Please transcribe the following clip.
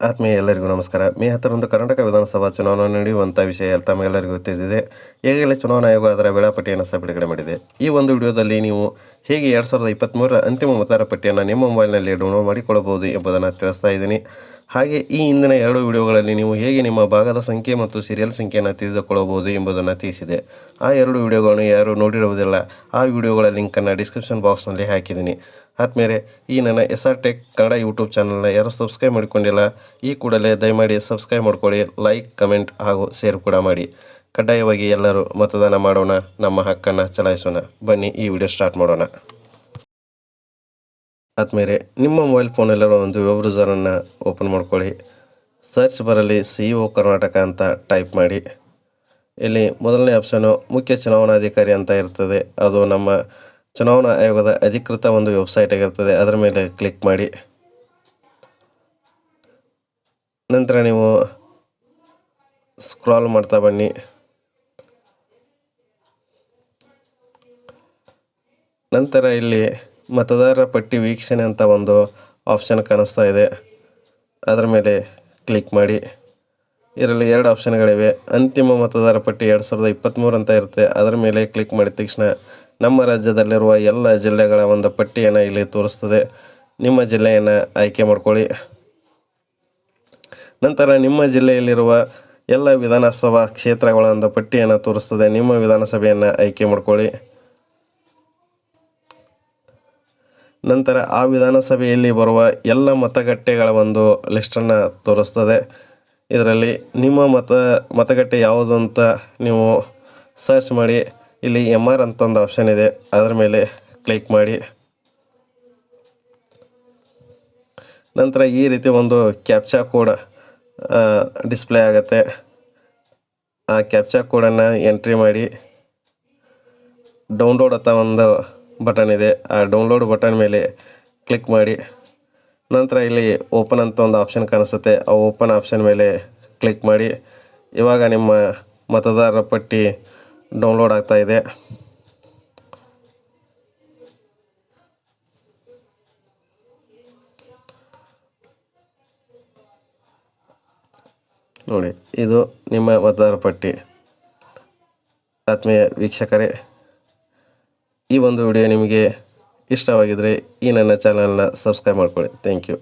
ಆತ್ಮೀಯ ಎಲ್ಲರಿಗೂ ನಮಸ್ಕಾರ. ಮೇ 10ರಂದು ಕರ್ನಾಟಕ ವಿಧಾನಸಭಾ ಚುನಾವಣೆ ನಡೆಯುವಂಥ ವಿಷಯ ತಮಗೆಲ್ಲರಿಗೂ ಗೊತ್ತಿದೆ. ಈಗಾಗಲೇ ಚುನಾವಣಾ ಆಯೋಗ ಅದರ ವೇಳಾಪಟ್ಟಿಯನ್ನು ಸಹ ಬಿಡುಗಡೆ ಮಾಡಿದೆ. ಈ ಒಂದು ವಿಡಿಯೋದಲ್ಲಿ ನೀವು ಹೇಗೆ 2023ರ ಅಂತಿಮ ಮತದಾರ ಪಟ್ಟಿಯನ್ನು ನಿಮ್ಮ ಮೊಬೈಲ್ನಲ್ಲಿ ಡೌನ್ಲೋಡ್ ಮಾಡಿಕೊಳ್ಳಬಹುದು ಎಂಬುದನ್ನು ತಿಳಿಸ್ತಾ ಇದ್ದೀನಿ. ಹಾಗೆ ಈ ಹಿಂದಿನ 2 ವಿಡಿಯೋಗಳಲ್ಲಿ ನೀವು ಹೇಗೆ ನಿಮ್ಮ ಭಾಗದ ಸಂಖ್ಯೆ ಮತ್ತು ಸೀರಿಯಲ್ ಸಂಖ್ಯೆಯನ್ನು ತಿಳಿದುಕೊಳ್ಳಬಹುದು ಎಂಬುದನ್ನು ತಿಳಿಸಿದೆ. ಆ 2 ವಿಡಿಯೋಗಳನ್ನು ಯಾರು ನೋಡಿರುವುದಿಲ್ಲ, ಆ ವಿಡಿಯೋಗಳ ಲಿಂಕನ್ನು ಡಿಸ್ಕ್ರಿಪ್ಷನ್ ಬಾಕ್ಸ್ನಲ್ಲಿ ಹಾಕಿದ್ದೀನಿ. ಆದಮೇಲೆ ಈ ನನ್ನ SR ಟೆಕ್ ಕನ್ನಡ ಯೂಟ್ಯೂಬ್ ಚಾನಲ್ನ ಯಾರು ಸಬ್ಸ್ಕ್ರೈಬ್ ಮಾಡಿಕೊಂಡಿಲ್ಲ, ಈ ಕೂಡಲೇ ದಯಮಾಡಿ ಸಬ್ಸ್ಕ್ರೈಬ್ ಮಾಡ್ಕೊಳ್ಳಿ, ಲೈಕ್, ಕಮೆಂಟ್ ಹಾಗೂ ಶೇರ್ ಕೂಡ ಮಾಡಿ. ಕಡ್ಡಾಯವಾಗಿ ಎಲ್ಲರೂ ಮತದಾನ ಮಾಡೋಣ, ನಮ್ಮ ಹಕ್ಕನ್ನು ಚಲಾಯಿಸೋಣ. ಬನ್ನಿ ಈ ವಿಡಿಯೋ ಸ್ಟಾರ್ಟ್ ಮಾಡೋಣ. ಆದಮೇಲೆ ನಿಮ್ಮ ಮೊಬೈಲ್ ಫೋನಲ್ಲಿರೋ ಒಂದು ವೆಬ್ ಬ್ರೌಸರನ್ನು ಓಪನ್ ಮಾಡ್ಕೊಳ್ಳಿ. ಸರ್ಚ್ ಬರಲಿ CEO ಕರ್ನಾಟಕ ಅಂತ ಟೈಪ್ ಮಾಡಿ. ಇಲ್ಲಿ ಮೊದಲನೇ ಆಪ್ಷನು ಮುಖ್ಯ ಚುನಾವಣಾಧಿಕಾರಿ ಅಂತ ಇರ್ತದೆ. ಅದು ನಮ್ಮ ಚುನಾವಣಾ ಆಯೋಗದ ಅಧಿಕೃತ ಒಂದು ವೆಬ್ಸೈಟ್ ಆಗಿರ್ತದೆ. ಅದರ ಮೇಲೆ ಕ್ಲಿಕ್ ಮಾಡಿ. ನಂತರ ನೀವು ಸ್ಕ್ರಾಲ್ ಮಾಡ್ತಾ ಬನ್ನಿ. ನಂತರ ಇಲ್ಲಿ ಮತದಾರರ ಪಟ್ಟಿ ವೀಕ್ಷಣೆ ಅಂತ ಒಂದು ಆಪ್ಷನ್ ಕಾಣಿಸ್ತಾ ಇದೆ. ಅದರ ಮೇಲೆ ಕ್ಲಿಕ್ ಮಾಡಿ. ಇದರಲ್ಲಿ 2 ಆಪ್ಷನ್ಗಳಿವೆ. ಅಂತಿಮ ಮತದಾರ ಪಟ್ಟಿ 2023 ಅಂತ ಇರುತ್ತೆ. ಅದರ ಮೇಲೆ ಕ್ಲಿಕ್ ಮಾಡಿದ ತಕ್ಷಣ ನಮ್ಮ ರಾಜ್ಯದಲ್ಲಿರುವ ಎಲ್ಲ ಜಿಲ್ಲೆಗಳ ಒಂದು ಪಟ್ಟಿಯನ್ನು ಇಲ್ಲಿ ತೋರಿಸ್ತದೆ. ನಿಮ್ಮ ಜಿಲ್ಲೆಯನ್ನು ಆಯ್ಕೆ ಮಾಡ್ಕೊಳ್ಳಿ. ನಂತರ ನಿಮ್ಮ ಜಿಲ್ಲೆಯಲ್ಲಿರುವ ಎಲ್ಲ ವಿಧಾನಸಭಾ ಕ್ಷೇತ್ರಗಳ ಒಂದು ಪಟ್ಟಿಯನ್ನು ತೋರಿಸ್ತದೆ. ನಿಮ್ಮ ವಿಧಾನಸಭೆಯನ್ನು ಆಯ್ಕೆ ಮಾಡ್ಕೊಳ್ಳಿ. ನಂತರ ಆ ವಿಧಾನಸಭೆಯಲ್ಲಿ ಬರುವ ಎಲ್ಲ ಮತಗಟ್ಟೆಗಳ ಒಂದು ಲಿಸ್ಟನ್ನು ತೋರಿಸ್ತದೆ. ಇದರಲ್ಲಿ ನಿಮ್ಮ ಮತಗಟ್ಟೆ ಯಾವುದು ಅಂತ ನೀವು ಸರ್ಚ್ ಮಾಡಿ. ಇಲ್ಲಿ MR ಅಂತ ಒಂದು ಆಪ್ಷನ್ ಇದೆ, ಅದರ ಮೇಲೆ ಕ್ಲಿಕ್ ಮಾಡಿ. ನಂತರ ಈ ರೀತಿ ಒಂದು ಕ್ಯಾಪ್ಚಾ ಕೋಡ್ ಡಿಸ್ಪ್ಲೇ ಆಗುತ್ತೆ. ಆ ಕ್ಯಾಪ್ಚಾ ಕೋಡನ್ನು ಎಂಟ್ರಿ ಮಾಡಿ. ಡೌನ್ಲೋಡ್ ಅಂತ ಒಂದು ಬಟನ್ ಇದೆ, ಆ ಡೌನ್ಲೋಡ್ ಬಟನ್ ಮೇಲೆ ಕ್ಲಿಕ್ ಮಾಡಿ. ನಂತರ ಇಲ್ಲಿ ಓಪನ್ ಅಂತ ಒಂದು ಆಪ್ಷನ್ ಕಾಣಿಸುತ್ತೆ, ಆ ಓಪನ್ ಆಪ್ಷನ್ ಮೇಲೆ ಕ್ಲಿಕ್ ಮಾಡಿ. ಇವಾಗ ನಿಮ್ಮ ಮತದಾರರ ಪಟ್ಟಿ ಡೌನ್ಲೋಡ್ ಆಗ್ತಾ ಇದೆ. ನೋಡಿ, ಇದು ನಿಮ್ಮ ಮತದಾರರ ಪಟ್ಟಿ. ಆತ್ಮೀಯ ವೀಕ್ಷಕರೇ, ಈ ಒಂದು ವಿಡಿಯೋ ನಿಮಗೆ ಇಷ್ಟವಾಗಿದ್ದರೆ ಈ ನನ್ನ ಚಾನಲ್ನ ಸಬ್ಸ್ಕ್ರೈಬ್ ಮಾಡ್ಕೊಳ್ಳಿ. Thank you.